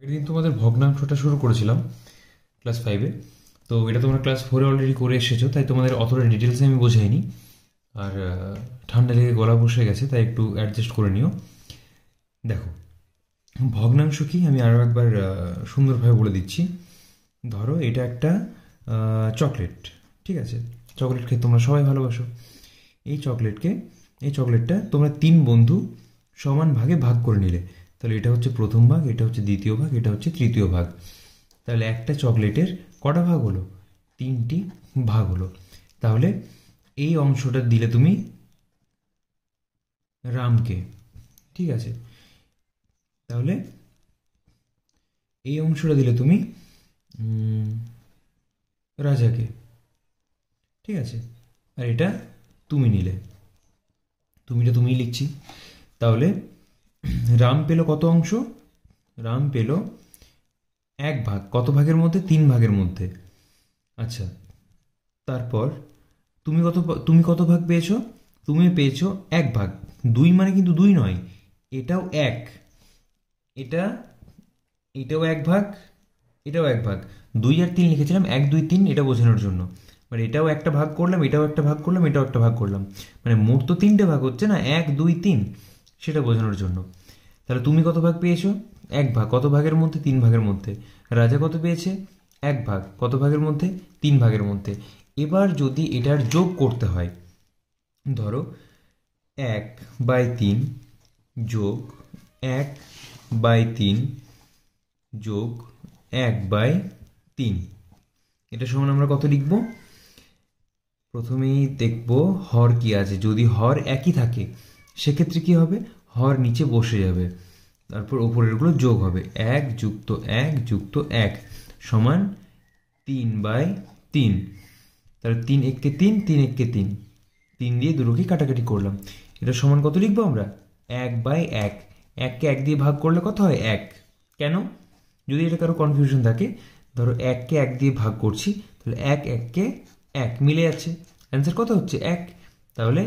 একদিন তোমাদের ভগ্নাংশটা শুরু করেছিলাম ক্লাস 5-এ। তো এটা তোমরা ক্লাস 4-এ অলরেডি করে এসেছো, তাই তোমাদের অতটা ডিটেলসে আমি বোঝাইনি। আর ঠান্ডা লেগে গলা বসে গেছে, তাই একটু অ্যাডজাস্ট করে নিও। দেখো, ভগ্নাংশ কি আমি আরও একবার সুন্দরভাবে বলে দিচ্ছি। ধরো এটা একটা চকলেট, ঠিক আছে? চকলেট খেতে তোমরা সবাই ভালোবাসো। এই চকলেটকে এই চকলেটটা তোমরা 3 বন্ধু সমান ভাগে ভাগ করে নিলে। তাহলে এটা হচ্ছে প্রথম ভাগ, এটা হচ্ছে দ্বিতীয় ভাগ, এটা হচ্ছে তৃতীয় ভাগ। তাহলে একটা চকলেটের কটা ভাগ হলো? 3টি ভাগ হলো। তাহলে এই অংশটা দিলে তুমি রামকে, ঠিক আছে? তাহলে এই অংশটা দিলে তুমি রাজাকে, ঠিক আছে? আর এটা তুমি নিলে, তুমিটা তুমিই লিখছি। তাহলে রাম পেল কত অংশ? রাম পেল 1 ভাগ। কত ভাগের মধ্যে? 3 ভাগের মধ্যে। আচ্ছা, তারপর তুমি কত ভাগ পেয়েছো? তুমি পেয়েছো 1 ভাগ। 2 মানে কিন্তু 2 নয়, এটাও 1, এটা এটাও 1 ভাগ, এটাও 1 ভাগ। 2 আর 3 লিখেছিলাম, 1 2 3, এটা বোঝানোর জন্য। মানে এটাও একটা ভাগ করলাম, এটাও একটা ভাগ করলাম, এটাও একটা ভাগ করলাম। মানে মোট তো 3টে ভাগ হচ্ছে না, 1 2 3, সেটা বোঝানোর জন্য। তাহলে তুমি কত ভাগ পেয়েছো? 1 ভাগ। কত ভাগের মধ্যে? 3 ভাগের মধ্যে। রাজা কত পেয়েছে? 1 ভাগ। কত ভাগের মধ্যে? 3 ভাগের মধ্যে। এবার যদি এটার যোগ করতে হয়, ধরো 1/3 যোগ 1/3 যোগ 1/3, এটা সমান আমরা কত লিখব? প্রথমেই দেখব হর কি আছে। যদি হর একই থাকে সেক্ষেত্রে কি হবে? হর নিচে বসে যাবে, তারপর ওপরেরগুলো যোগ হবে। 1 যুক্ত 1 যুক্ত 1 সমান 3/3। তাহলে 3 একে 3, 3 একে 3, 3 দিয়ে দুটোকে কাটাকাটি করলাম। এটা সমান কত লিখবো আমরা? 1/1। 1কে 1 দিয়ে ভাগ করলে কত হয়? 1। কেন? যদি এটা কারো কনফিউশন থাকে, ধরো 1কে 1 দিয়ে ভাগ করছি, তাহলে 1 1কে 1 মিলে যাচ্ছে, অ্যান্সার কত হচ্ছে? 1। তাহলে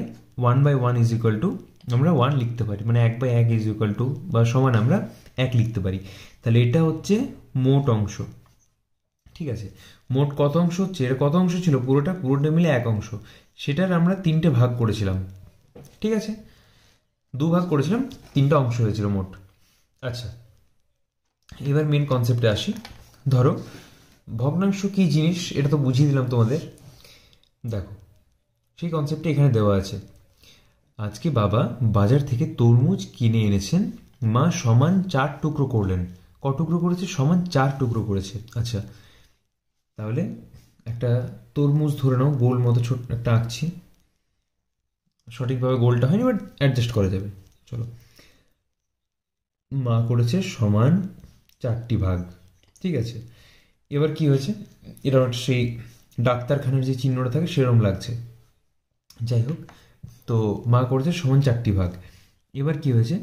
1/1 ইজ ইকুয়াল টু, আমরা 1 লিখতে পারি, মানে 1/1 ইজ ইকুয়াল টু বা সমান আমরা 1 লিখতে পারি। তাহলে এটা হচ্ছে মোট অংশ, ঠিক আছে? মোট কত অংশ হচ্ছে? এটা কত অংশ ছিল? পুরোটা মিলে 1 অংশ। সেটার আমরা 3টে ভাগ করেছিলাম, ঠিক আছে? 2 ভাগ করেছিলাম, 3টা অংশ হয়েছিল মোট। আচ্ছা, এবার মেন কনসেপ্টে আসি। ধরো ভগ্নাংশ কি জিনিস এটা তো বুঝিয়ে দিলাম তোমাদের। দেখো, সেই কনসেপ্টটা এখানে দেওয়া আছে। আজকে বাবা বাজার থেকে তরমুজ কিনে এনেছেন, মা সমান 4 টুকরো করলেন। ক টুকরো করেছে? সমান 4 টুকরো করেছে। আচ্ছা, তাহলে একটা তরমুজ ধরে নাও, গোল মতো ছোট একটা আঁকছি। সঠিকভাবে গোলটা হয়নি, বাট অ্যাডজাস্ট করা যাবে। চলো, মা করেছে সমান 4টি ভাগ, ঠিক আছে? এবার কি হয়েছে? এটা সেই ডাক্তারখানার যে চিহ্নটা থাকে সেরকম লাগছে। যাই হোক, তো মা করেছে সমান 4টি ভাগ। এবার কি হয়েছে?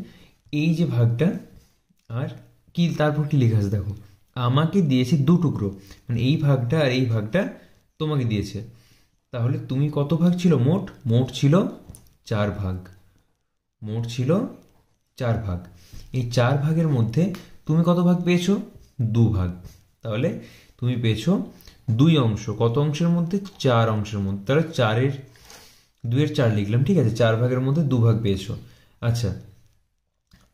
এই যে ভাগটা, আর কি তারপর কি লেখা আছে দেখো, আমাকে দিয়েছে 2 টুকরো, মানে এই ভাগটা আর এই ভাগটা তোমাকে দিয়েছে। তাহলে তুমি কত ভাগ ছিল মোট? মোট ছিল 4 ভাগ। মোট ছিল 4 ভাগ। এই 4 ভাগের মধ্যে তুমি কত ভাগ পেয়েছো? 2 ভাগ। তাহলে তুমি পেয়েছো 2 অংশ। কত অংশের মধ্যে? 4 অংশের মধ্যে। তাহলে 2 এর 4 লিখলাম, ঠিক আছে? 4 ভাগের মধ্যে 2 ভাগ পেয়েছো। আচ্ছা,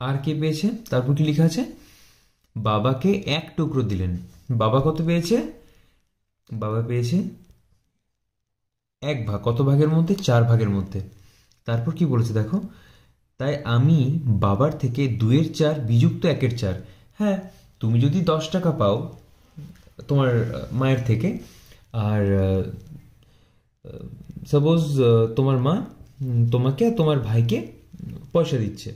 আর কে পেয়েছে? তারপর কি লেখা আছে? বাবাকে 1 টুকরো দিলেন। বাবা কত পেয়েছে? বাবা পেয়েছে 1 ভাগ। কত ভাগের মধ্যে? 4 ভাগের মধ্যে। তারপর কি বলেছে দেখো, তাই আমি বাবার থেকে 2-এর 4 বিযুক্ত 1-এর 4। হ্যাঁ, তুমি যদি 10 টাকা পাও তোমার মায়ের থেকে, আর সাপোজ তোমার মা তোমাকে আর তোমার ভাইকে পয়সা দিচ্ছে।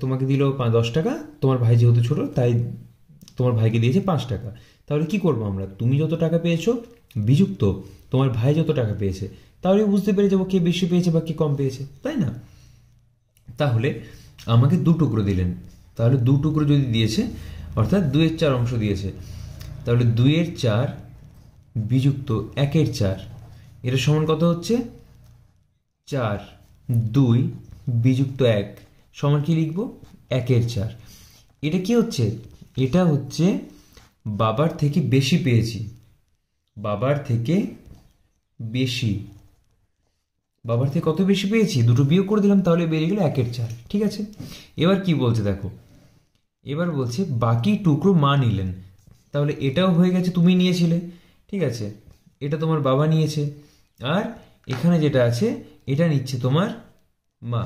তোমাকে দিল 10 টাকা, তোমার ভাই যেহেতু ছোট তাই তোমার ভাইকে দিয়েছে 5 টাকা। তাহলে কি করবো আমরা? তুমি যত টাকা পেয়েছো বিযুক্ত তোমার ভাই যত টাকা পেয়েছে, তাহলে বুঝতে পেরে যাবো কে বেশি পেয়েছে বা কে কম পেয়েছে, তাই না? তাহলে আমাকে 2 টুকরো দিলেন। তাহলে 2 টুকরো যদি দিয়েছে, অর্থাৎ 2-এর 4 অংশ দিয়েছে, তাহলে 2-এর 4 বিযুক্ত 1-এর 4, এটা সমান কত হচ্ছে? 4। 2 বিযুক্ত 1 সমান কি লিখবো? 1-এর 4। এটা কি হচ্ছে? এটা হচ্ছে বাবার থেকে বেশি পেয়েছি, বাবার থেকে বেশি, বাবার থেকে কত বেশি পেয়েছি, দুটো বিয়োগ করে দিলাম, তাহলে বেরিয়ে গেল 1/4। ঠিক আছে, এবার কি বলছে দেখো, এবার বলছে বাকি টুকরো মা নিলেন। তাহলে এটাও হয়ে গেছে তুমি নিয়েছিলে, ঠিক আছে, এটা তোমার বাবা নিয়েছে, আর এখানে যেটা আছে এটা নিচ্ছে তোমার মা,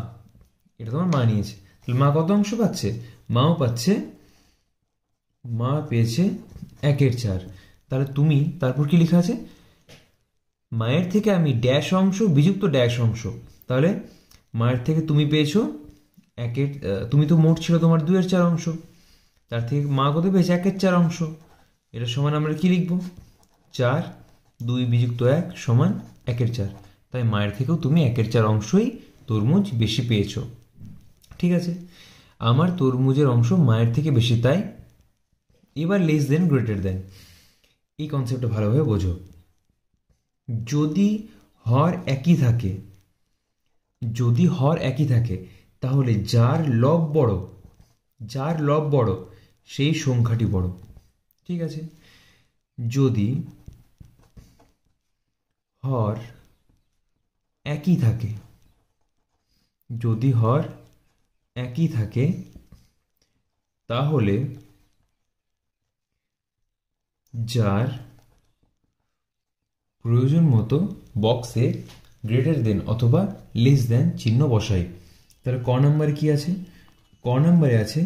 এটা তোমার মা নিয়েছে। তাহলে মা কত অংশ পাচ্ছে, মাও পাচ্ছে, মা পেয়েছে 1/4। তাহলে তুমি তারপর কি লেখা আছে, মায়ের থেকে আমি ড্যাশ অংশ বিযুক্ত ড্যাশ অংশ, তাহলে মায়ের থেকে তুমি পেয়েছো তুমি তো মোট ছিল তোমার 2/4 অংশ, তার থেকে মা কত পেয়েছে 1/4 অংশ। এটা সমান আমরা কি লিখবো, 4 2 বিযুক্ত 1 সমান 1/4। তাই মায়ের থেকেও তুমি 1/4 অংশই তরমুজ বেশি পেয়েছো। ঠিক আছে, আমার তরমুজের অংশ মায়ের থেকে বেশি, তাই এবার লেস দেন গ্রেটার দেন, এই কনসেপ্টটা ভালোভাবে বোঝো। যদি হর একই থাকে, যদি হর একই থাকে তাহলে যার লব বড়, যার লব বড় সেই সংখ্যাটি বড়। ঠিক আছে, যদি হর একই থাকে, যদি হর একই থাকে তাহলে যার প্রয়োজন মতো বক্সে গ্রেটার দেন অথবা লেস দেন চিহ্ন বসাই। তাহলে ক নম্বরে কি আছে, ক নম্বরে আছে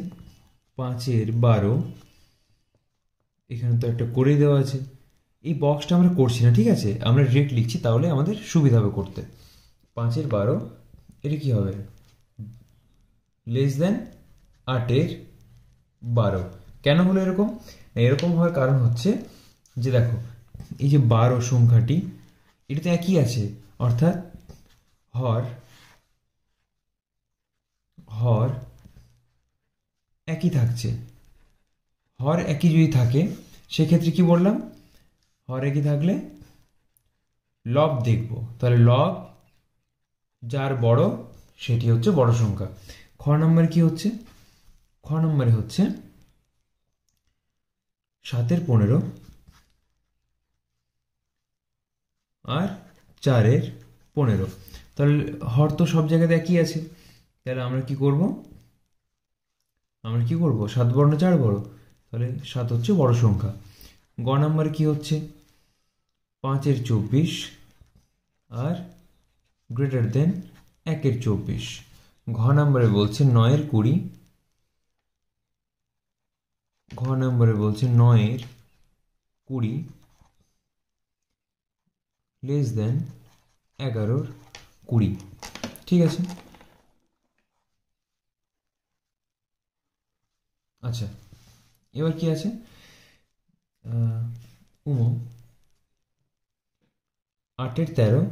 5/12, এখানে তো একটা করে দেওয়া আছে, এই বক্সটা আমরা করছি না, ঠিক আছে, আমরা ডিরেক্ট লিখছি, তাহলে আমাদের সুবিধা হবে করতে। 5/12 এটা কি হবে, লেস দেন 8/12। কেন হলো এরকম, এরকম হওয়ার কারণ হচ্ছে যে দেখো এই যে 12 সংখ্যাটি এটা তো একই আছে, অর্থাৎ হর হর একই থাকছে। হর একই যদি থাকে সেক্ষেত্রে কি বললাম, হর একই থাকলে লব দেখব, তাহলে লব যার বড় সেটি হচ্ছে বড় সংখ্যা। খ নম্বরে কি হচ্ছে, খ নম্বরে হচ্ছে 7/15 আর 4/15। তাহলে হর তো সব জায়গাতে একই আছে, তাহলে আমরা কি করব, আমরা কি করব, 7 বড় না 4 বড়, তাহলে 7 হচ্ছে বড় সংখ্যা। গ নম্বরে কি হচ্ছে 5/24 আর গ্রেটার দেন 1/24। ঘ নম্বরে বলছে 9/20, ঘ নম্বরে বলছে 9/20 লেস দেন 11/20। ঠিক আছে, আচ্ছা এবার কি আছে, উমো 8/13।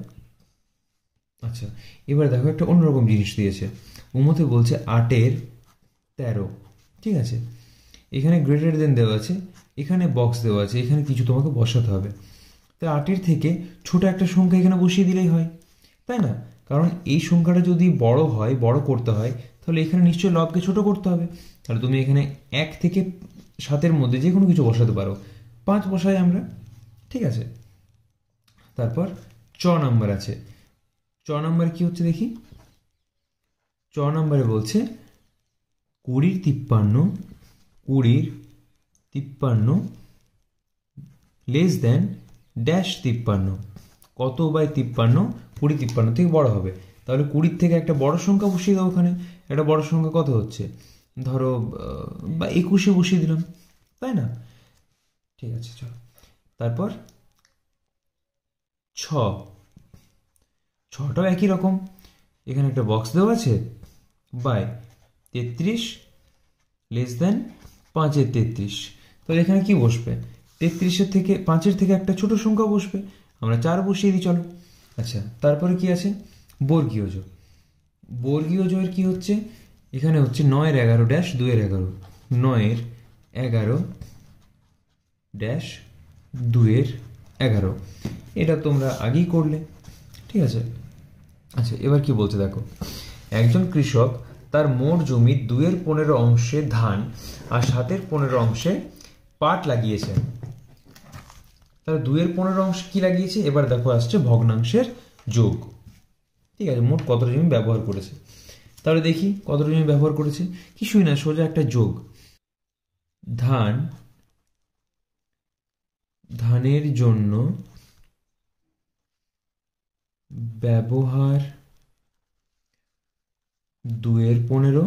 আচ্ছা এবার দেখো একটা অন্যরকম জিনিস দিয়েছে, উমোতে বলছে 8/13। ঠিক আছে, এখানে গ্রেটার দেন দেওয়া আছে, এখানে বক্স দেওয়া আছে, এখানে কিছু তোমাকে বসাতে হবে। তাহলে 8 থেকে ছোট একটা সংখ্যা এখানে বসিয়ে দিলেই হয়, তাই না, কারণ এই সংখ্যাটা যদি বড় হয়, বড় করতে হয়, তাহলে এখানে নিশ্চয়ই লবকে ছোট করতে হবে। তাহলে তুমি এখানে 1 থেকে 7-এর মধ্যে যে কোনো কিছু বসাতে পারো, 5 বসাই আমরা। ঠিক আছে, তারপর চ নাম্বার আছে, চ নাম্বারে কি হচ্ছে দেখি, চ নাম্বারে বলছে 20/53 লেস দেন ড্যাশ 53। কত বাই 53, 20/53 থেকে বড় হবে, তাহলে 20 থেকে একটা বড় সংখ্যা বসিয়ে দাও, ওখানে একটা বড় সংখ্যা কত হচ্ছে, ধরো বা 21 বসিয়ে দিলাম, তাই না। ঠিক আছে চলো, তারপর ছটাও একই রকম, এখানে একটা বক্স দেওয়া আছে, বাই 33 লেস দেন 5/33। তাহলে এখানে কি বসবে, 33-এর থেকে 5-এর থেকে একটা ছোট সংখ্যা বসবে, আমরা 4 বসিয়ে দিই চলো। আচ্ছা তারপরে কি আছে, বর্গীয় যোগ, বর্গীয় যোগের কি হচ্ছে, এখানে হচ্ছে 9/11 ড্যাশ 2/11, 9/11 ড্যাশ 2/11, এটা তোমরা আগেই করলে। ঠিক আছে, আচ্ছা এবার কি বলছে দেখো, একজন কৃষক তার মোট জমির 2/15 অংশে ধান আর 7/15 অংশে পাট লাগিয়েছে। তাহলে 2/15 অংশে কি লাগিয়েছে? এবার দেখো আসছে ভগ্নাংশের যোগ। ঠিক আছে, মোট কতটা জমি ব্যবহার করেছে। তাহলে দেখি কতটা জমি ব্যবহার করেছে। কিছুই না, সোজা একটা যোগ। ধানের জন্য ব্যবহার 2/15,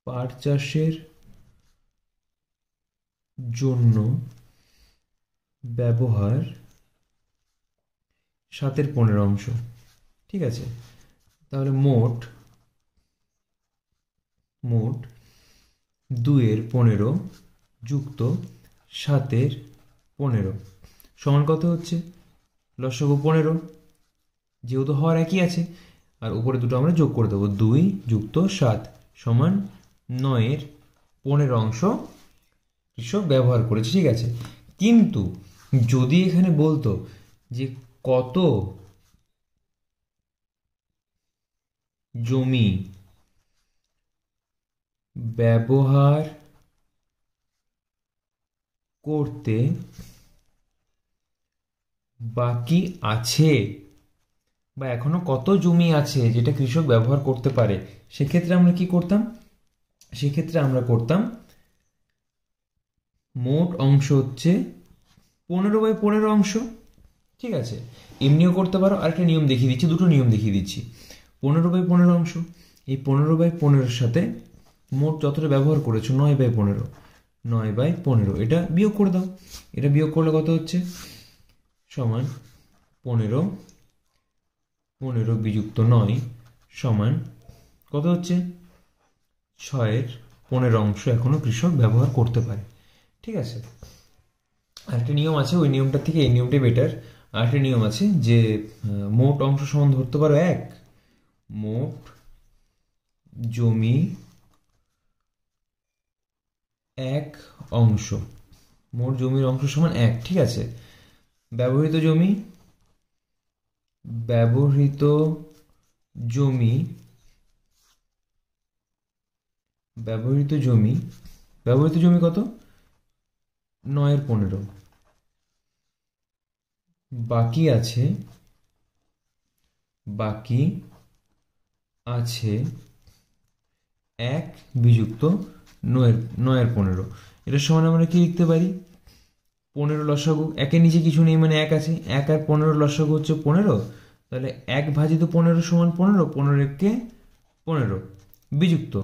পাট চাষের জন্য ব্যবহার 7/15 অংশ। ঠিক আছে, তাহলে মোট 2/15 যুক্ত 7/15 সমান কত হচ্ছে? লসাগু 15, যেহেতু হর একই আছে, আর উপরে দুটো আমরা যোগ করে দেবো। 2 যুক্ত 7 সমান 9/15 অংশ কৃষক ব্যবহার করেছে। ঠিক আছে, কিন্তু যদি এখানে বলতো যে কত জমি ব্যবহার করতে বাকি আছে, বা এখনো কত জমি আছে যেটা কৃষক ব্যবহার করতে পারে, সেক্ষেত্রে আমরা কি করতাম? সেক্ষেত্রে আমরা করতাম মোট অংশ হচ্ছে 15/15 অংশ। ঠিক আছে, এমনিও করতে পারো। আরেকটা নিয়ম দেখিয়ে দিচ্ছি, দুটো নিয়ম দেখিয়ে দিচ্ছি। 15/15 অংশ, এই 15/15 সাথে মোট যতটা ব্যবহার করেছো 9/15, 9/15 এটা বিয়োগ করে দাও। এটা বিয়োগ করলে কত হচ্ছে? সমান 15, 15 বিযুক্ত 9 সমান কত হচ্ছে? 6/15 অংশ এখনো কৃষক ব্যবহার করতে পারে। ঠিক আছে, আরেকটা নিয়ম আছে, ওই নিয়মটা থেকে এই নিয়মটাই বেটার। আরেকটা নিয়ম আছে যে মোট অংশ সমান ধরতে পারো 1, মোট জমি 1 অংশ, মোট জমির অংশ সমান 1। ঠিক আছে, ব্যবহৃত জমি ব্যবহৃত জমি কত? 9/15। বাকি আছে 1 বিযুক্ত 9/15। এটা সমান আমরা কি লিখতে পারি? 15 লসাগু, একের নিচে কিছু নেই মানে 1 আছে, 1 আর 15 লসাগু হচ্ছে 15। তাহলে 1/15 সমান 15, 15 15 বিযুক্ত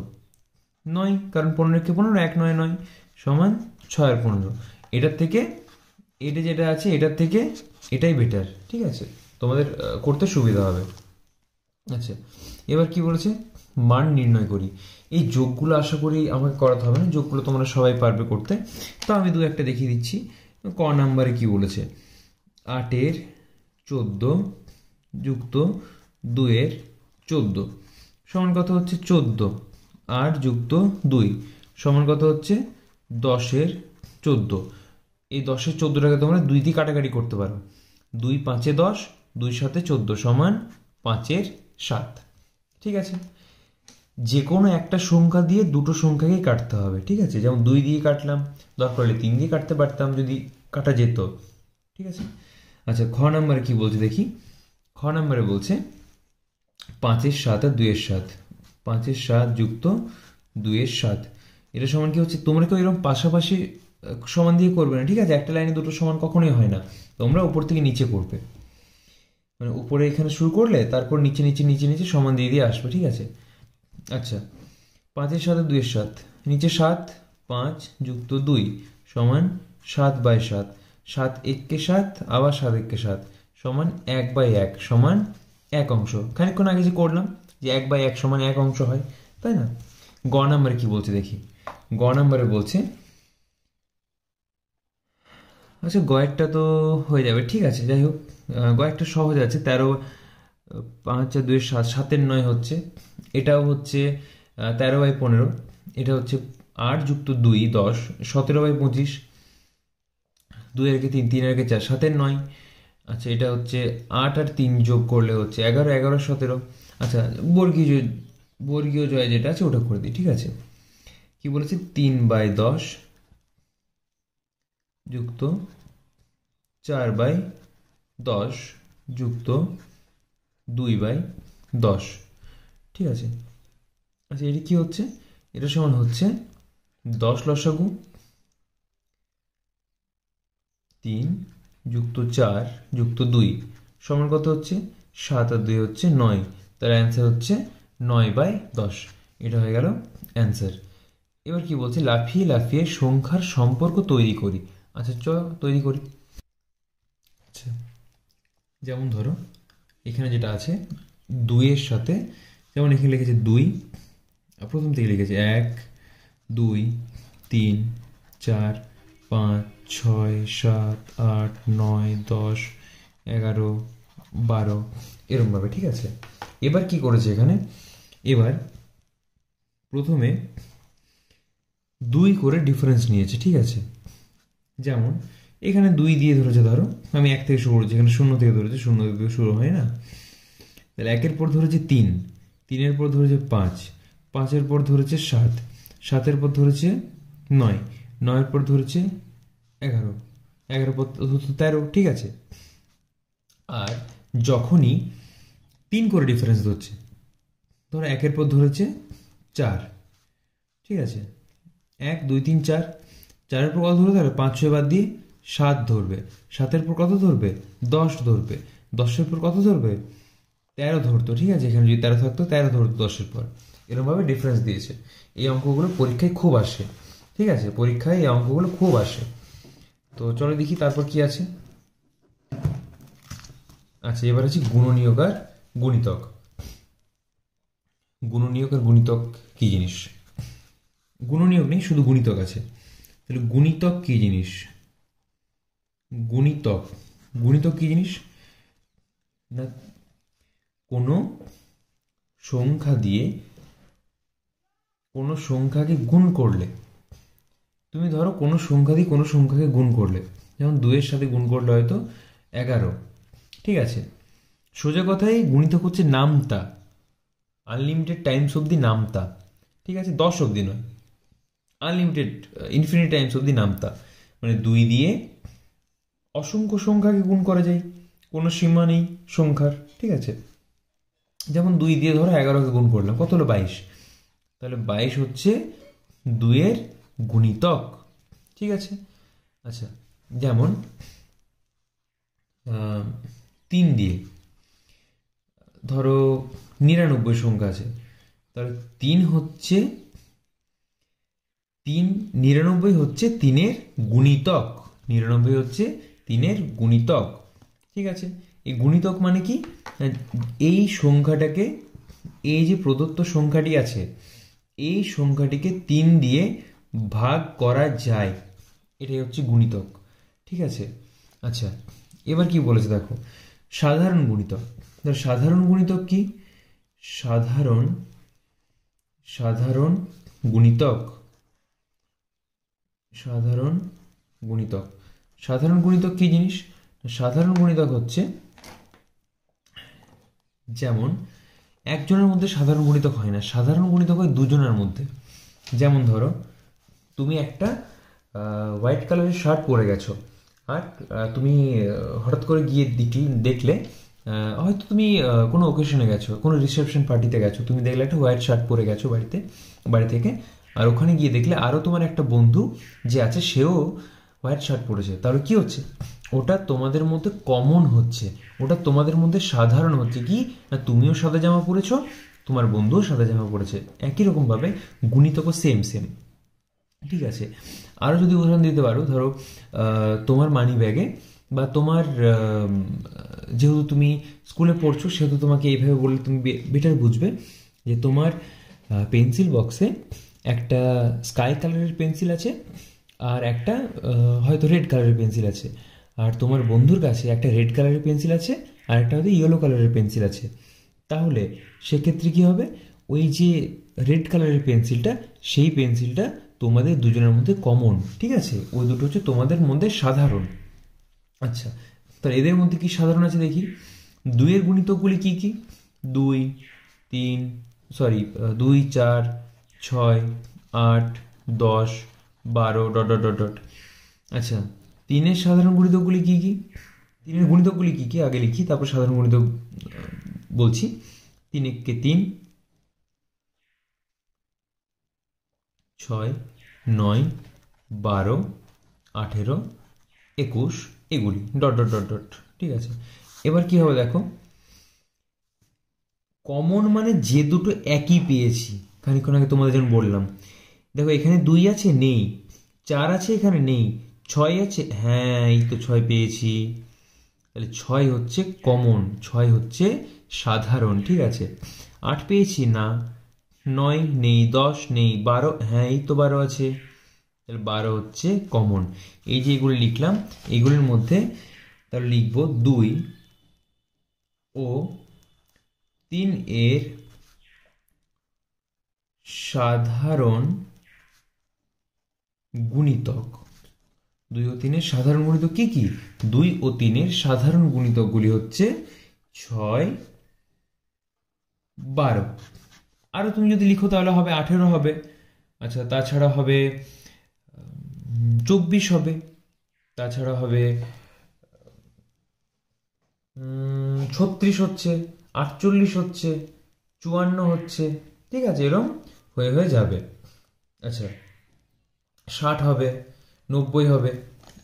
9, কারণ 15 1 9 9 সমান 6/15। এটার থেকে এটা যেটা আছে এটার থেকে এটাই বেটার। ঠিক আছে, তোমাদের করতে সুবিধা হবে। আচ্ছা, এবার কি বলেছে? মান নির্ণয় করি। এই যোগগুলো আশা করি আমাকে করাতে হবে না, যোগগুলো তোমরা সবাই পারবে করতে। তো আমি দু একটা দেখিয়ে দিচ্ছি। ক নাম্বারে কি বলেছে? 8/14 যুক্ত 2/14 সমান কত হচ্ছে? 14। 8 যুক্ত 2 সমান কত হচ্ছে? 10/14। এই 10/14টাকে তোমরা 2 দিয়ে কাটাকাটি করতে পারো। 2 5 10, 2 7 14 সমান 5/7। ঠিক আছে, যে কোনো একটা সংখ্যা দিয়ে দুটো সংখ্যাকে কাটতে হবে। ঠিক আছে, যেমন 2 দিয়ে কাটলাম, দরকার হলে 3 দিয়ে কাটতে পারতাম যদি কাটা যেত। ঠিক আছে, আচ্ছা খ নাম্বারে কি বলছে দেখি। খ নাম্বারে বলছে 5/7 আর 2/7, 5/7 যুক্ত 2/7 এটা সমান কি হচ্ছে? তোমরা কেউ এরকম পাশাপাশি সমান দিয়ে করবে না। ঠিক আছে, একটা লাইনে দুটো সমান কখনোই হয় না, তোমরা উপর থেকে নিচে করবে। মানে উপরে এখানে শুরু করলে তারপর নিচে নিচে নিচে নিচে সমান দিয়ে দিয়ে আসবে। ঠিক আছে, আচ্ছা 5/7 আর 2/7, নিচে 7, 5 যুক্ত 2 সমান 7/7, 7 1 7 আবার 7 1 7 সমান 1/1 সমান 1 অংশ। খানিকক্ষণ আগে যে করলাম যে 1/1 সমান 1 অংশ হয়, তাই না? গ নাম্বারে কি বলছে দেখি। গ নাম্বারে বলছে, আচ্ছা গয়েরটা তো হয়ে যাবে। ঠিক আছে, যাই হোক, গয়েরটা সহজ আছে। 13 5 আর 2 7, 7/9 হচ্ছে। এটাও হচ্ছে 13/15। এটা হচ্ছে 8 যুক্ত 2 10, 17/25, 2 3 3 4 7/9 আচ্ছা, এটা হচ্ছে 8 আর 3 যোগ করলে হচ্ছে 11, 11 17। আচ্ছা, বর্গীয় জয় যেটা আছে ওটা করে দিই, ঠিক আছে। কি বলেছে, 3/10 যুক্ত 4/10 যুক্ত 2/10, ঠিক আছে। আচ্ছা, এটা কি হচ্ছে, এটা সমান হচ্ছে 10 লসাগু 3 যুক্ত 4 যুক্ত 2 সমান কত হচ্ছে, 7 আর 2 হচ্ছে 9। তার অ্যান্সার হচ্ছে 9/10। এটা হয়ে গেল অ্যান্সার। এবার কি বলছে, লাফিয়ে লাফিয়ে সংখ্যার সম্পর্ক তৈরি করি। আচ্ছা, চলো তৈরি করি। আচ্ছা, যেমন ধরো এখানে যেটা আছে 2-এর সাথে, যেমন এখানে লিখেছে 2, প্রথম থেকে লিখেছে 1 2 3 4 5 6 7 8 9 10 11 12 এরমভাবে, ঠিক আছে। এবার কি করেছে এখানে, এবার প্রথমে 2 করে ডিফারেন্স নিয়েছে, ঠিক আছে। যেমন এখানে 2 দিয়ে ধরেছে, ধরো আমি 1 থেকে শুরু করেছি, এখানে 0 থেকে ধরেছে, 0 থেকে শুরু হয় না। তাহলে 1-এর পর ধরেছে 3, 3-এর পর ধরেছে 5, 5-এর পর ধরেছে 7, 7-এর পর ধরেছে 9, 9-এর পর ধরেছে 11, 11-এর পর 13, ঠিক আছে। আর যখনই 3 করে ডিফারেন্স ধরছে, ধরো 1-এর পর ধরেছে 4, ঠিক আছে, 1 2 3 4, 4-এর পর কত ধরবে, তাহলে 5 6 বাদ দিয়ে 7 ধরবে, 7-এর পর কত ধরবে, 10 ধরবে, 10-এর পর কত ধরবে, 13 ধরতো, ঠিক আছে। এখানে যদি 13 থাকতো 13 ধরতো 10-এর পর। এরকমভাবে ডিফারেন্স দিয়েছে। এই অঙ্কগুলো পরীক্ষায় খুব আসে, ঠিক আছে, পরীক্ষায় এই অঙ্কগুলো খুব আসে। তো চলো দেখি তারপর কি আছে। আচ্ছা, এবার আছে গুণনীয়ক আর গুণিতক। গুণনীয়ক আর গুণিতক কি জিনিস, গুণনীয়ক নেই, শুধু গুণিতক আছে। তাহলে গুণিতক কি জিনিস, গুণিতক, গুণিতক কি জিনিস না, কোনো সংখ্যা দিয়ে কোনো সংখ্যাকে গুণ করলে, তুমি ধরো কোনো সংখ্যা দিয়ে কোনো সংখ্যাকে গুণ করলে, যেমন 2-এর সাথে গুণ করলে হয়তো 11, ঠিক আছে। সোজা কথাই গুণিতক হচ্ছে নামতা, আনলিমিটেড টাইমস অবধি নামতা, ঠিক আছে, 10 অবধি নয়, আনলিমিটেড ইনফিনিট টাইমস অবধি নামতা। মানে 2 দিয়ে অসংখ্য সংখ্যাকে গুণ করা যায়, কোনো সীমা নেই সংখ্যার, ঠিক আছে। যেমন 2 দিয়ে ধরো 11-কে গুণ করলাম, কত হলো 22, তাহলে 22 হচ্ছে 2-এর গুণিতক, ঠিক আছে। আচ্ছা, যেমন 3 দিয়ে ধরো 99 সংখ্যা আছে, তাহলে 99 হচ্ছে 3-এর গুণিতক, 99 হচ্ছে 3-এর গুণিতক, ঠিক আছে। এই গুণিতক মানে কি, এই সংখ্যাটাকে, এই যে প্রদত্ত সংখ্যাটি আছে এই সংখ্যাটিকে 3 দিয়ে ভাগ করা যায়, এটাই হচ্ছে গুণিতক, ঠিক আছে। আচ্ছা, এবার কি বলেছে দেখো, সাধারণ গুণিতক। সাধারণ গুণিতক কি, সাধারণ সাধারণ গুণিতক, সাধারণ গুণিতক, সাধারণ গুণিতক কি জিনিস, সাধারণ গুণিতক হচ্ছে, যেমন একজনের মধ্যে সাধারণ গুণিতক হয় না, সাধারণ গুণিতক হয় দুজনের মধ্যে। যেমন ধরো তুমি একটা হোয়াইট কালারের শার্ট পরে গেছো, আর তুমি হঠাৎ করে গিয়ে দেখলে, হয়তো তুমি কোনো ওকেশনে গেছো, কোনো রিসেপশন পার্টিতে গেছো, তুমি দেখলে একটা হোয়াইট শার্ট পরে গেছো বাড়ি থেকে, আর ওখানে গিয়ে দেখলে আরও তোমার একটা বন্ধু যে আছে সেও হোয়াইট শার্ট পরেছে। তাহলে কি হচ্ছে, ওটা তোমাদের মধ্যে কমন হচ্ছে, ওটা তোমাদের মধ্যে সাধারণ হচ্ছে, কি না তুমিও সাদা জামা পরেছো, তোমার বন্ধুও সাদা জামা পরেছে, একই রকমভাবে গুণিতকও সেম সেম, ঠিক আছে। আরও যদি উদাহরণ দিতে পারো, ধরো তোমার মানি ব্যাগে বা তোমার, যেহেতু তুমি স্কুলে পড়ছো সেহেতু তোমাকে এইভাবে বললে তুমি বেটার বুঝবে, যে তোমার পেন্সিল বক্সে একটা স্কাই কালারের পেন্সিল আছে আর একটা হয়তো রেড কালারের পেন্সিল আছে, আর তোমার বন্ধুর কাছে একটা রেড কালারের পেন্সিল আছে আর একটা হয়তো ইয়েলো কালারের পেন্সিল আছে। তাহলে সেক্ষেত্রে কী হবে, ওই যে রেড কালারের পেন্সিলটা, সেই পেন্সিলটা তোমাদের দুজনের মধ্যে কমন, ঠিক আছে, ওই দুটো হচ্ছে তোমাদের মধ্যে সাধারণ। আচ্ছা, তাহলে এদের মধ্যে কি সাধারণ আছে দেখি। 2-এর গুণিতকগুলি কি কি? 2, 3, 2, 4, 6, 8, 10, 12 ডট ডট ডট ডট। আচ্ছা, 3-এর সাধারণ গুণিতকগুলি কি কি? 3-এর গুণিতকগুলি কি কি আগে লিখি, তারপর সাধারণ গুণিতক বলছি। 3 একে 3, 6, 9, 12, 18, 21 এগুলি ডট ডট ডট ডট। ঠিক আছে, এবার কি হবে দেখো, কমন মানে যে দুটো একই পেয়েছি, খানিকক্ষণ আগে তোমাদের যেমন বললাম। দেখো এখানে 2 আছে, নেই। 4 আছে, এখানে নেই। 6 আছে, হ্যাঁ এই তো 6 পেয়েছি। তাহলে 6 হচ্ছে কমন, 6 হচ্ছে সাধারণ। ঠিক আছে, 8 পেয়েছি না, 9 নেই, 10 নেই, 12, হ্যাঁ এই তো 12 আছে। তাহলে 12 হচ্ছে কমন। এই যে এগুলি লিখলাম, এগুলির মধ্যে তাহলে লিখব 2 ও 3 এর সাধারণ গুণিতক। 2 ও 3 এর সাধারণ গুণিতক কি কি? 2 ও 3 এর সাধারণ গুণিতকগুলি হচ্ছে 6, 12। আরো তুমি যদি লিখো তাহলে হবে 18 হবে। আচ্ছা, তাছাড়া হবে 24 হবে, তাছাড়া হবে 36 হচ্ছে, 48 হচ্ছে, 54 হচ্ছে। ঠিক আছে, এরকম হয়ে হয়ে যাবে। আচ্ছা, 60 হবে, 90 হবে,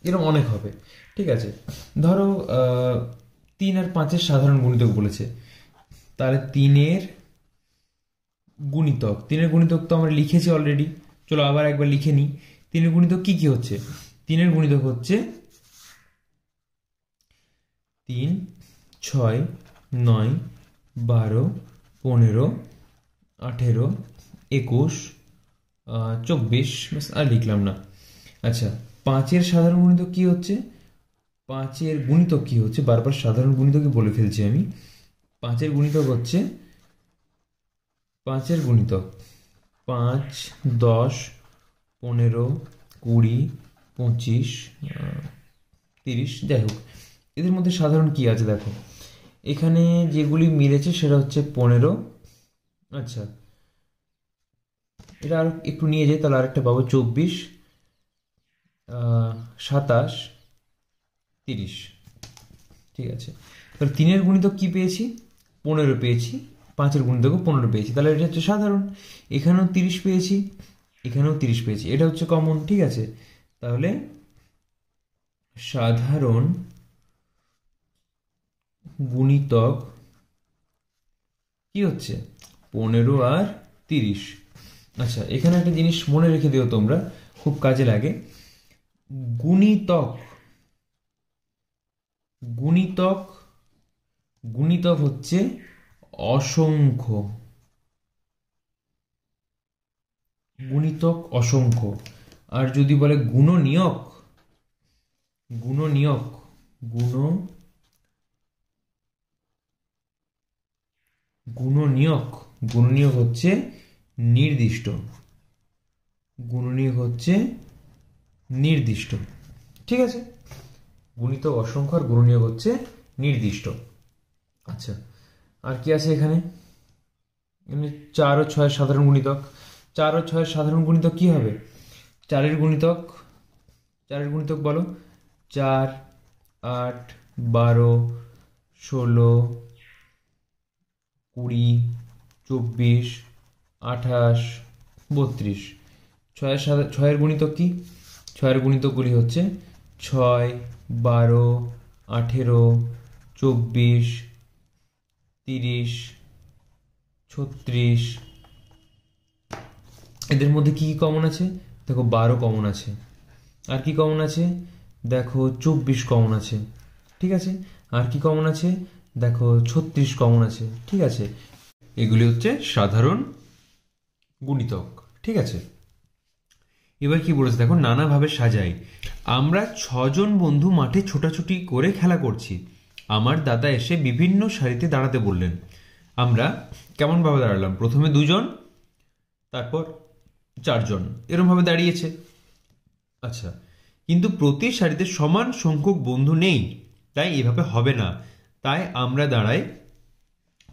এরকম অনেক হবে। ঠিক আছে, ধরো 3 আর 5-এর সাধারণ গুণিতক বলেছে, তাহলে 3-এর গুণিতক, 3-এর গুণিতক তো আমরা লিখেছি অলরেডি। চলো আবার একবার লিখে নিই। 3-এর গুণিতক কি কি হচ্ছে? 3-এর গুণিতক হচ্ছে 3, 6, 9, 12, 15, 18, 21, 24, আর লিখলাম না। আচ্ছা, 5-এর সাধারণ গুণিতক কি হচ্ছে? 5-এর গুণিতক কি হচ্ছে? বারবার সাধারণ গুণিতকই বলে ফেলছি আমি। 5-এর গুণিতক হচ্ছে 5-এর গুণিতক 5, 10, 15, 20, 25, 30, যাই হোক। এদের মধ্যে সাধারণ কি আছে দেখো, এখানে যেগুলি মিলেছে সেটা হচ্ছে 15। আচ্ছা, এটা আর একটু নিয়ে যাই, তাহলে আরেকটা পাবো 24, 27, 30। ঠিক আছে, তাহলে 3-এর গুণিতক কি পেয়েছি? 15 পেয়েছি। 5-এর গুণিতকও 15 পেয়েছি, তাহলে এটা হচ্ছে সাধারণ। এখানেও 30 পেয়েছি, এখানেও 30 পেয়েছি, এটা হচ্ছে কমন। ঠিক আছে, তাহলে সাধারণ গুণিতক কি হচ্ছে? 15 আর 30। আচ্ছা, এখানে একটা জিনিস মনে রেখে দিও তোমরা, খুব কাজে লাগে। গুণিতক, গুণিতক, গুণিতক হচ্ছে অসংখ্য। গুণিতক অসংখ্য। আর যদি বলে গুণনীয়ক, গুণনীয়ক, গুণনীয়ক, গুণনীয়ক হচ্ছে নির্দিষ্ট। গুণনীয়ক হচ্ছে নির্দিষ্ট। ঠিক আছে, গুণিতক অসংখ্য আর গুণনীয়ক হচ্ছে নির্দিষ্ট। আচ্ছা, আর কি আছে এখানে? 4 ও 6 সাধারণ গুণিতক। 4 ও 6 সাধারণ গুণিতক কি হবে? 4-এর গুণিতক, 4-এর গুণিতক বলো। 4, 8, 12, 16, 20, 24, 28, 32। 6-এর গুণিতক কি? 6-এর গুণিতকগুলি হচ্ছে 6, 12, 18, 24, 30, 36। এদের মধ্যে কি কি কমন আছে? দেখো 12 কমন আছে। আর কি কমন আছে? দেখো 24 কমন আছে। ঠিক আছে, আর কি কমন আছে? দেখো 36 কমন আছে। ঠিক আছে, এগুলি হচ্ছে সাধারণ গুণিতক। ঠিক আছে, এবার কি বলেছে দেখো, নানাভাবে সাজাই। আমরা 6 জন বন্ধু মাঠে ছোটাছুটি করে খেলা করছি। আমার দাদা এসে বিভিন্ন সারিতে দাঁড়াতে বললেন। আমরা কেমন ভাবে দাঁড়ালাম? প্রথমে 2 জন, তারপর 4 জন, এরকম ভাবে দাঁড়িয়েছে। আচ্ছা, কিন্তু প্রতি সারিতে সমান সংখ্যক বন্ধু নেই, তাই এভাবে হবে না। তাই আমরা দাঁড়াই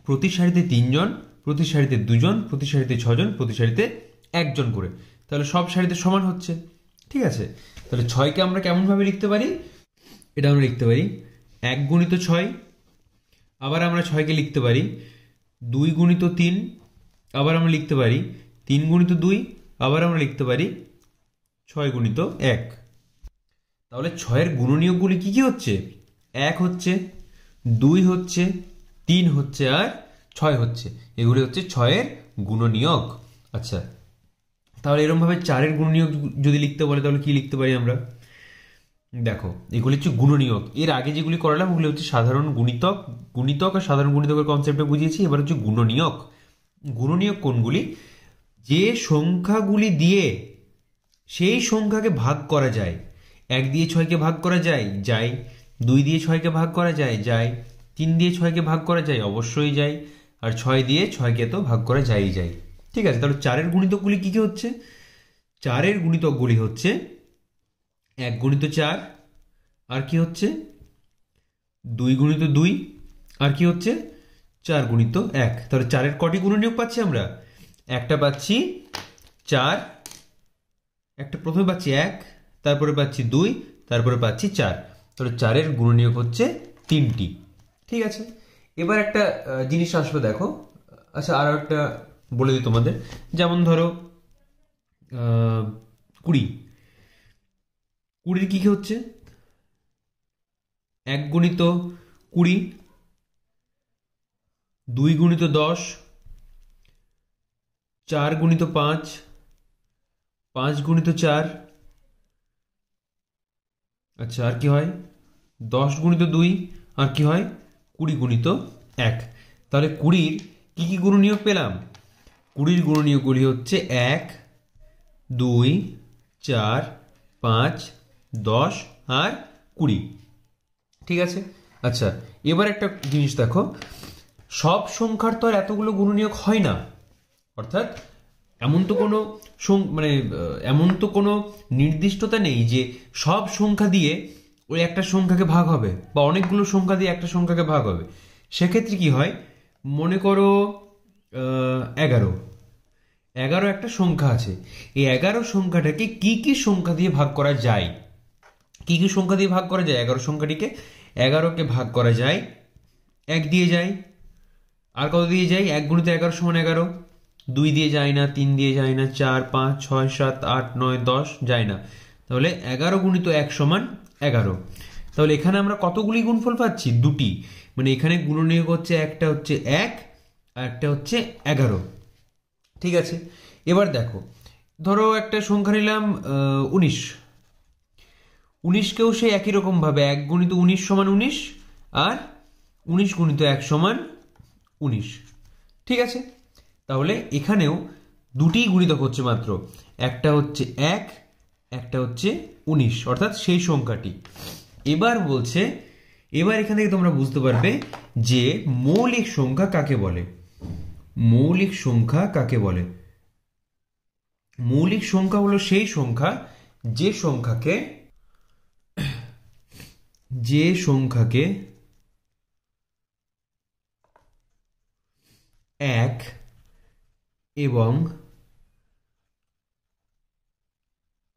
প্রতি সারিতে 3 জন, প্রতি সারিতে 2 জন, প্রতি সারিতে 6 জন, প্রতি সারিতে 1 জন করে। তাহলে সব সারিতে সমান হচ্ছে। ঠিক আছে, তাহলে 6কে আমরা কেমনভাবে লিখতে পারি? এটা আমরা লিখতে পারি 1 গুণিত 6। আবার আমরা 6কে লিখতে পারি 2 গুণিত 3। আবার আমরা লিখতে পারি 3 গুণিত 2। আবার আমরা লিখতে পারি 6 গুণিত 1। তাহলে 6-এর গুণনীয়কগুলি কি কি হচ্ছে? 1 হচ্ছে, 2 হচ্ছে, 3 হচ্ছে আর 6 হচ্ছে। এগুলি হচ্ছে 6-এর গুণনীয়ক। আচ্ছা, তাহলে এরকমভাবে 4-এর গুণনীয়ক যদি লিখতে বলে তাহলে কি লিখতে পারি আমরা? দেখো, এগুলি হচ্ছে গুণনীয়ক। এর আগে যেগুলি করালাম ওগুলি হচ্ছে সাধারণ গুণিতক। গুণিতক আর সাধারণ গুণিতকের কনসেপ্টে বুঝিয়েছি। এবার হচ্ছে গুণনীয়ক। গুণনীয়ক কোনগুলি? যে সংখ্যাগুলি দিয়ে সেই সংখ্যাকে ভাগ করা যায়। 1 দিয়ে 6কে ভাগ করা যায়, যায়। 2 দিয়ে 6কে ভাগ করা যায়, যায়। 3 দিয়ে 6কে ভাগ করা যায়, অবশ্যই যায়। আর 6 দিয়ে 6কে তো ভাগ করা যায়। ঠিক আছে, তাহলে 4-এর গুণিতকগুলি কি কি হচ্ছে? 4-এর গুণিতকগুলি হচ্ছে 1 গুণিত 4, আর কি হচ্ছে 2 গুণিত 2, আর কি হচ্ছে 4 গুণিত 1। তাহলে 4-এর কটি গুণনীয়ক পাচ্ছি আমরা? একটা পাচ্ছি 4, একটা প্রথমে পাচ্ছি 1, তারপরে পাচ্ছি 2, তারপরে পাচ্ছি 4। তাহলে 4-এর গুণনীয়ক হচ্ছে 3টি। ঠিক আছে, এবার একটা জিনিস আসবে, দেখো। আচ্ছা, আর একটা বলে দিই তোমাদের। যেমন ধরো 20। 20-র কি কি হচ্ছে? 1 গুণিত 20, 2 গুণিত 10, 4 গুণিত 5, 5 গুণিত 4। আচ্ছা, আর কি হয়? 10 গুণিত 2, আর কি হয় 20 গুণিত 1। তাহলে 20-র কি কি গুণনীয়ক পেলাম? 20-র গুণনীয়কগুলি হচ্ছে 1, 2, 4, 5, 10 আর 20। ঠিক আছে, আচ্ছা, এবার একটা জিনিস দেখো। সব সংখ্যার তো আর এতগুলো গুণনীয়ক হয় না। অর্থাৎ এমন তো কোনো নির্দিষ্টতা নেই যে সব সংখ্যা দিয়ে ওই একটা সংখ্যাকে ভাগ হবে, বা অনেকগুলো সংখ্যা দিয়ে একটা সংখ্যাকে ভাগ হবে। সেক্ষেত্রে কি হয়? মনে করো 11 একটা সংখ্যা আছে। এই 11 সংখ্যাটাকে কি কি সংখ্যা দিয়ে ভাগ করা যায়? কি কি সংখ্যা দিয়ে ভাগ করা যায়? 11 সংখ্যাটিকে 11কে ভাগ করা যায় 1 দিয়ে যায়। আর কত দিয়ে যায়? 1 গুণিত 11 সমান 11। 2 দিয়ে যায় না, 3 দিয়ে যায় না, 4, 5, 6, 7, 8, 9, 10 যায় না। তাহলে 11 গুণিত 1 সমান 11। তাহলে এখানে আমরা কতগুলি গুণফল পাচ্ছি? 2টি। মানে এখানে গুণনীয়ক হচ্ছে, একটা হচ্ছে 1 আর একটা হচ্ছে 11। ঠিক আছে, এবার দেখো, ধরো একটা সংখ্যা নিলাম 19। 19কেও সেই একই রকম ভাবে 1 গুণিত 19 সমান 19, আর 19 গুণিত 1 সমান 19। ঠিক আছে, তাহলে এখানেও 2টি গুণিতক হচ্ছে মাত্র। একটা হচ্ছে 1, একটা হচ্ছে 19, অর্থাৎ সেই সংখ্যাটি। এবার বলছে, এবার এখান থেকে তোমরা বুঝতে পারবে যে মৌলিক সংখ্যা কাকে বলে। মৌলিক সংখ্যা কাকে বলে? মৌলিক সংখ্যা হলো সেই সংখ্যা যে সংখ্যাকে 1 এবং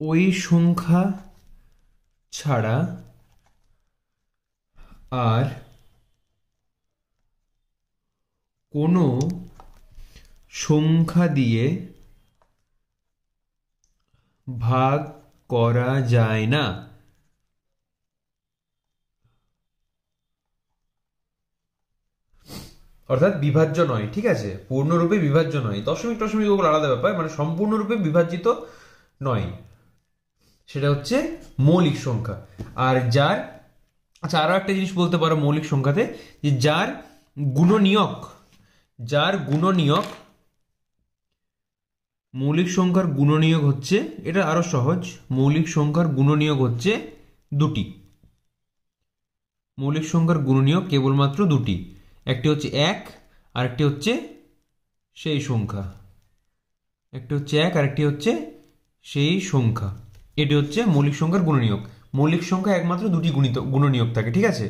ওই সংখ্যা ছাড়া আর কোনো সংখ্যা দিয়ে ভাগ করা যায় না। অর্থাৎ বিভাজ্য নয়। ঠিক আছে, পূর্ণরূপে বিভাজ্য নয়। দশমিক ওগুলো আলাদা ব্যাপার, মানে সম্পূর্ণরূপে বিভাজিত নয়, সেটা হচ্ছে মৌলিক সংখ্যা। আর যার, আচ্ছা, আরো একটা জিনিস বলতে পারো মৌলিক সংখ্যাতে, যে যার গুণনীয়ক, মৌলিক সংখ্যার গুণনীয়ক হচ্ছে, এটা আরো সহজ, মৌলিক সংখ্যার গুণনীয়ক হচ্ছে 2টি। মৌলিক সংখ্যার গুণনীয়ক কেবলমাত্র 2টি। একটি হচ্ছে 1, আর একটি হচ্ছে সেই সংখ্যা। একটি হচ্ছে 1, আর একটি হচ্ছে সেই সংখ্যা। এটি হচ্ছে মৌলিক সংখ্যার গুণনীয়ক। মৌলিক সংখ্যা একমাত্র 2টি গুণনীয়ক থাকে। ঠিক আছে,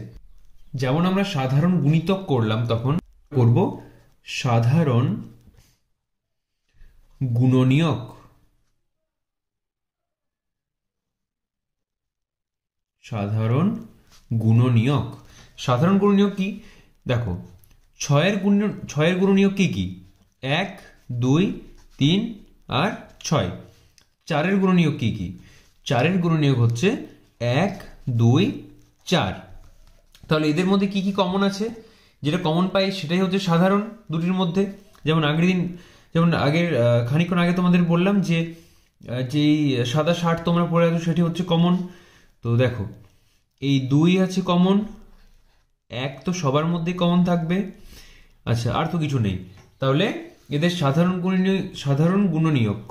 যেমন আমরা সাধারণ গুণিতক করলাম তখন করব সাধারণ গুণনীয়ক। সাধারণ গুণনীয়ক, সাধারণ গুণনীয়ক কি? দেখো, ছয়ের গুণনীয়ক কি কি? 1, 2, 3 আর 6। 4-এর গুণনীয়ক কি কি? 4-এর গুণনীয়ক হচ্ছে 1, 2, 4। তাহলে এদের মধ্যে কি কি কমন আছে? যেটা কমন পাই সেটাই হচ্ছে সাধারণ দুটির মধ্যে। যেমন আগের খানিকক্ষণ আগে তোমাদের বললাম যে যেই সাদা শার্ট তোমরা পরে আছো সেটি হচ্ছে কমন। তো দেখো, এই 2 আছে কমন, 1 তো সবার মধ্যে কমন থাকবে। আচ্ছা, আর তো কিছু নেই। তাহলে এদের সাধারণ গুণনীয়ক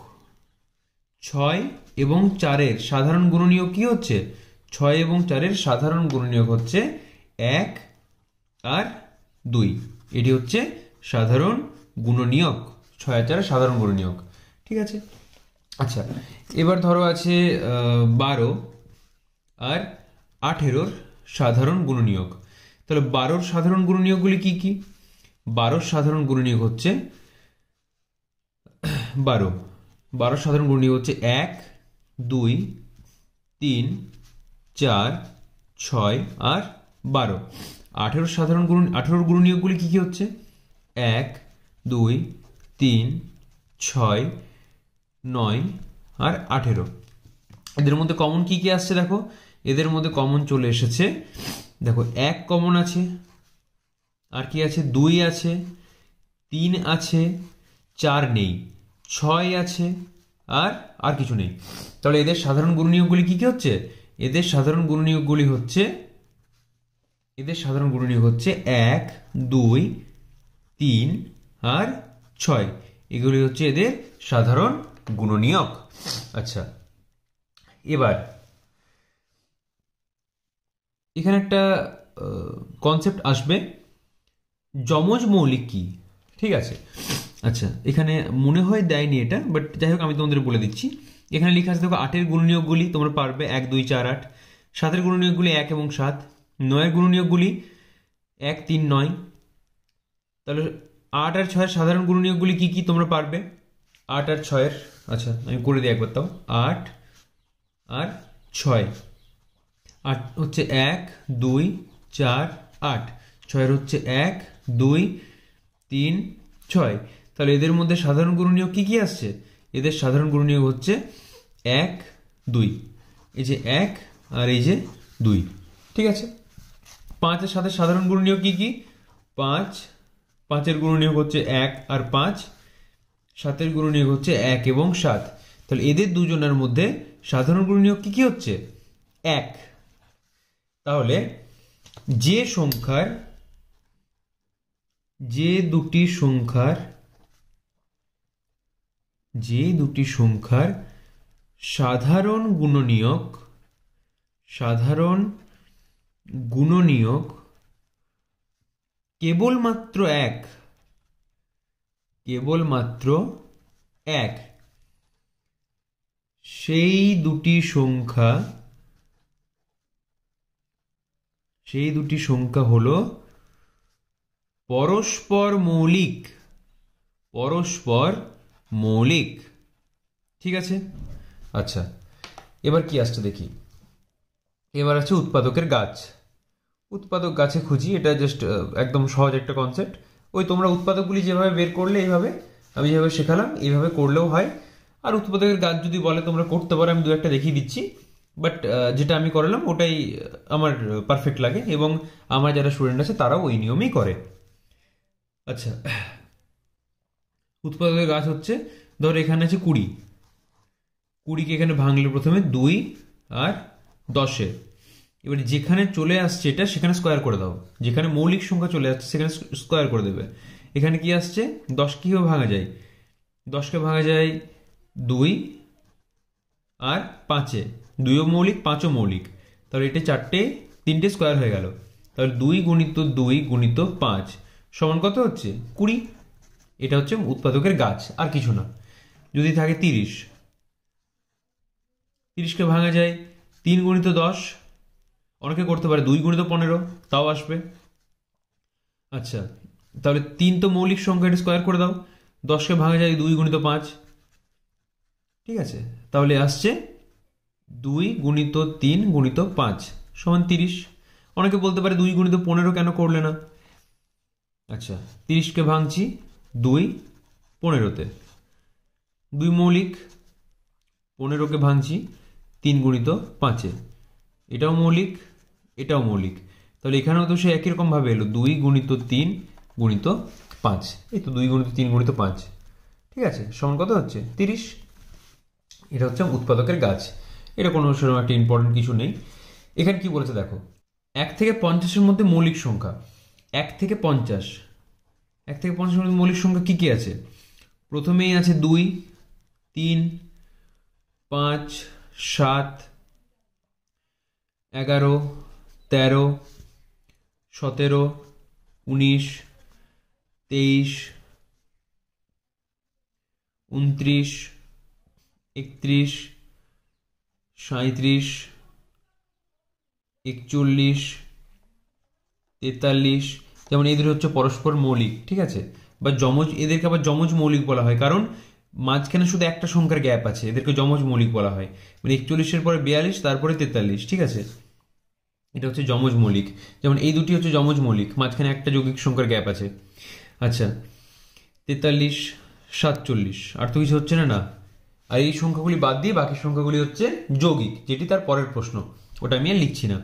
6 এবং 4-এর সাধারণ গুণনীয়ক কি হচ্ছে? 6 এবং 4-এর সাধারণ গুণনীয়ক হচ্ছে 1 আর 2। এটি হচ্ছে সাধারণ গুণনীয়ক, 6 আর 4-এর সাধারণ গুণনীয়ক। ঠিক আছে। আচ্ছা, এবার ধরো আছে 12 আর 18-র সাধারণ গুণনীয়ক। তাহলে 12-র সাধারণ গুণনীয়কগুলি কি কি? 12-র সাধারণ গুণনীয়ক হচ্ছে 12 সাধারণ গুণনীয়ক হচ্ছে 1, 2, 3, 4, 6 আর 12। 18-র গুণনীয়কগুলি কি কি হচ্ছে? 1, 2, 3, 6, 9 আর 18। এদের মধ্যে কমন কি কি আসছে দেখো, এদের মধ্যে কমন চলে এসেছে। দেখো, 1 কমন আছে, আর কি আছে? 2 আছে, 3 আছে, 4 নেই, 6 আছে, আর কিছু নেই। তাহলে এদের সাধারণ গুণনীয়কগুলি কি কি হচ্ছে? এদের সাধারণ গুণনীয়কগুলি হচ্ছে 1, 2, 3 আর 6। এগুলি হচ্ছে এদের সাধারণ গুণনীয়ক। আচ্ছা, এবার এখানে একটা কনসেপ্ট আসবে, যমজ মৌলিক কি? ঠিক আছে। আচ্ছা, এখানে মনে হয় দেয়নি এটা, বাট যাই হোক আমি তোমাদের বলে দিচ্ছি। এখানে লেখা আছে, দেখো 8-এর গুণনীয়কগুলি তোমরা পারবে 1, 2, 4, 8। 7-এর গুণনীয়কগুলি 1 এবং 7। 9-এর গুণনীয়কগুলি 1, 3, 9। তাহলে 8 আর 6-এর সাধারণ গুণনীয়কগুলি কি কি তোমরা পারবে? 8 আর 6-এর, আচ্ছা আমি করে দিই একবার, তাও 8 আর 6। 8 হচ্ছে 1, 2, 4, 8। 6-এর হচ্ছে 1, 2, 3, 6। তাহলে এদের মধ্যে সাধারণ গুণনীয়ক কি কি আসছে? এদের সাধারণ গুণনীয়ক হচ্ছে 1, 2। এই যে 1 আর এই যে 2। ঠিক আছে। 5-এর সাথে সাধারণ গুণনীয়ক কি কি? 5-এর গুণনীয়ক হচ্ছে 1 আর 5। 7-এর গুণনীয়ক হচ্ছে 1 এবং 7। তাহলে এদের দুজনের মধ্যে সাধারণ গুণনীয়ক কি কি হচ্ছে? 1। তাহলে যে দুটি সংখ্যার সাধারণ গুণনীয়ক কেবলমাত্র এক, সেই দুটি সংখ্যা হলো পরস্পর মৌলিক। ঠিক আছে। আচ্ছা, এবার কি আসছে দেখি। এবার আছে উৎপাদকের গাছ। উৎপাদক গাছে খুঁজি, এটা জাস্ট একদম সহজ একটা কনসেপ্ট। ওই তোমরা উৎপাদকগুলি যেভাবে বের করলে, এইভাবে আমি যেভাবে শেখালাম এইভাবে করলেও হয়। আর উৎপাদকের গাছ যদি বলে তোমরা করতে পারো, আমি 2-একটা দেখিয়ে দিচ্ছি। বাট যেটা আমি করলাম ওটাই আমার পারফেক্ট লাগে, এবং আমার যারা স্টুডেন্ট আছে তারাও ওই নিয়মেই করে। আচ্ছা, উৎপাদকের গাছ হচ্ছে, ধর এখানে আছে 20কে এখানে ভাঙলে প্রথমে 2 আর 10-এ। এবার যেখানে চলে আসছে এটা সেখানে স্কোয়ার করে দাও, যেখানে মৌলিক সংখ্যা চলে আসছে সেখানে স্কোয়ার করে দেবে। এখানে কি আসছে? 10 কিভাবে ভাঙা যায়? 10কে ভাঙা যায় 2 আর 5-এ। 2ও মৌলিক, 5ও মৌলিক। তাহলে এটা 3টে স্কোয়ার হয়ে গেল। তাহলে 2 গুণিত 2 গুণিত 5 সমান কত হচ্ছে? 20। এটা হচ্ছে উৎপাদকের গাছ, আর কিছু না। যদি থাকে 30কে ভাঙা যায় 3 গুণিত 10, অনেকে করতে পারে 2 গুণিত 15, তাও আসবে। আচ্ছা, তাহলে 3 তো মৌলিক সংখ্যা, এটা স্কোয়ার করে দাও। 10কে ভাঙা যায় 2 গুণিত 5, ঠিক আছে? তাহলে আসছে 2 গুণিত 3 গুণিত 5 সমান 30। অনেকে বলতে পারে 2 গুণিত 15 কেন করলে না? আচ্ছা, 30কে ভাঙছি 2 15-তে, 2 মৌলিক। 15কে ভাঙছি 3 গুণিত 5-এ, এটাও মৌলিক, এটাও মৌলিক। তাহলে এখানেও তো সে একই রকম ভাবে এলো, 2 গুণিত 3 গুণিত 5, এই তো 2 গুণিত 3 গুণিত 5, ঠিক আছে? সমান কত হচ্ছে? 30। এটা হচ্ছে উৎপাদকের গাছ। এটা কোনো সেরকম একটা ইম্পর্টেন্ট কিছু নেই। এখানে কি বলেছে দেখো, 1 থেকে 50-এর মধ্যে মৌলিক সংখ্যা। 1 থেকে 50, 1 থেকে 50-এর মধ্যে মৌলিক সংখ্যা কি কি আছে? প্রথমেই আছে 2, 3, 5, 7, 11, 13, 17, 19, 23, 29, 31, 37, 41, 43। যেমন এদের হচ্ছে পরস্পর মৌলিক, ঠিক আছে? বা যমজ, এদেরকে আবার যমজ মৌলিক বলা হয়, কারণ মাঝখানে শুধু একটা সংখ্যার গ্যাপ আছে, এদেরকে যমজ মৌলিক বলা হয়। মানে 41-এর পরে 42, তারপরে 43, ঠিক আছে? এটা হচ্ছে যমজ মৌলিক। যেমন এই দুটি হচ্ছে যমজ মৌলিক, মাঝখানে একটা যৌগিক সংখ্যার গ্যাপ আছে। আচ্ছা, 43, 47, আর তো কিছু হচ্ছে না, না। আর এই সংখ্যাগুলি বাদ দিয়ে বাকি সংখ্যাগুলি হচ্ছে যৌগিক, যেটি তার পরের প্রশ্ন, ওটা আমি আর লিখছি না।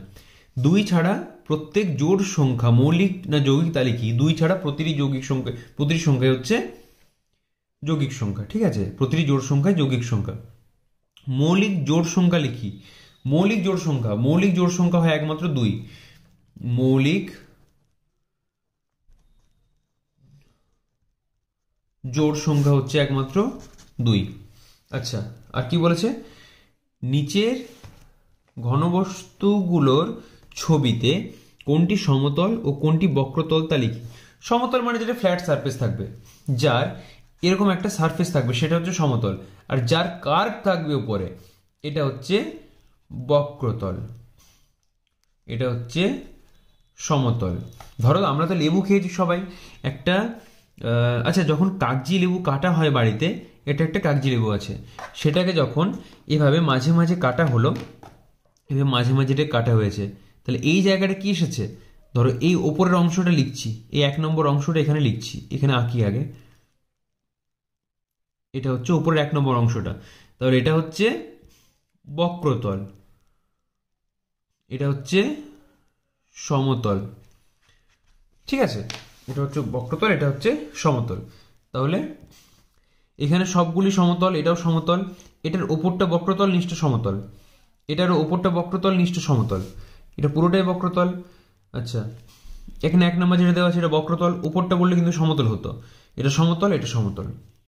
2 ছাড়া প্রত্যেক জোড় সংখ্যা মৌলিক না যৌগিক তা লিখি। 2 ছাড়া প্রতিটি যৌগিক সংখ্যা, প্রতিটি সংখ্যা হচ্ছে যৌগিক সংখ্যা, ঠিক আছে? প্রতিটি জোড় সংখ্যায় যৌগিক সংখ্যা। মৌলিক জোড় সংখ্যা লিখি। মৌলিক জোড় সংখ্যা, মৌলিক জোড় সংখ্যা হয় একমাত্র 2। মৌলিক জোড় সংখ্যা হচ্ছে একমাত্র 2। আচ্ছা, আর কি বলেছে? নিচের ঘনবস্তুগুলোর ছবিতে কোনটি সমতল ও কোনটি বক্রতল তা লিখি। সমতল মানে যেটা ফ্ল্যাট সারফেস থাকবে, যার এরকম একটা সারফেস থাকবে, সেটা হচ্ছে সমতল। আর যার কার্ভ থাকবে উপরে, এটা হচ্ছে বক্রতল, এটা হচ্ছে সমতল। ধরো আমরা তো লেবু খেয়েছি সবাই, একটা আচ্ছা, যখন কাগজি লেবু কাটা হয় বাড়িতে, এটা একটা কাগজি লেবু আছে, সেটাকে যখন এভাবে মাঝে মাঝে কাটা হলো, এভাবে মাঝে মাঝে এটা কাটা হয়েছে, তাহলে এই জায়গাটা কি এসেছে? ধরো এই ওপরের অংশটা লিখছি, এই 1 নম্বর অংশটা এখানে লিখছি, এখানে আঁকি আগে। এটা হচ্ছে উপরের 1 নম্বর অংশটা, তাহলে এটা হচ্ছে বক্রতল, এটা হচ্ছে সমতল, ঠিক আছে? এটা হচ্ছে বক্রতল, এটা হচ্ছে সমতল। তাহলে এখানে সবগুলি সমতল, এটাও সমতল, এটার ওপরটা বক্রতল, নিচটা সমতল, এটার ওপরটা বক্রতল, নিচটা সমতল, এটা পুরোটাই বক্রতল। আচ্ছা, এখানে 1 নম্বর যেটা দেওয়া আছে এটা বক্রতল, উপরটা বললে কিন্তু সমতল হতো, এটা সমতল, এটা সমতল।